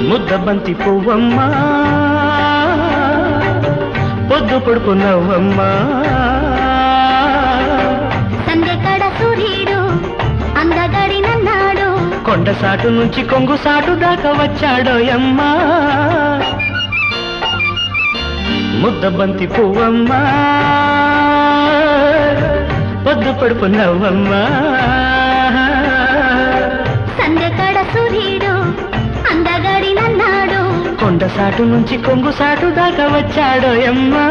ముద్దబంతి పువ్వమ్మా పొద్దు పొడుపు నవ్వమ్మా సందెకడ సూర్యుడు అందగడినన్నాడు కొండ సాటు నుంచి కొంగు సాటు దాకా వచ్చాడోయమ్మా ముద్దబంతి పువ్వమ్మా పొద్దు పొడుపు నవ్వమ్మా సందెకడ సూర్యుడు అందగడినన్నాడు కొండ సాటు నుంచి కొంగు సాటు దాకా వచ్చాడోయమ్మా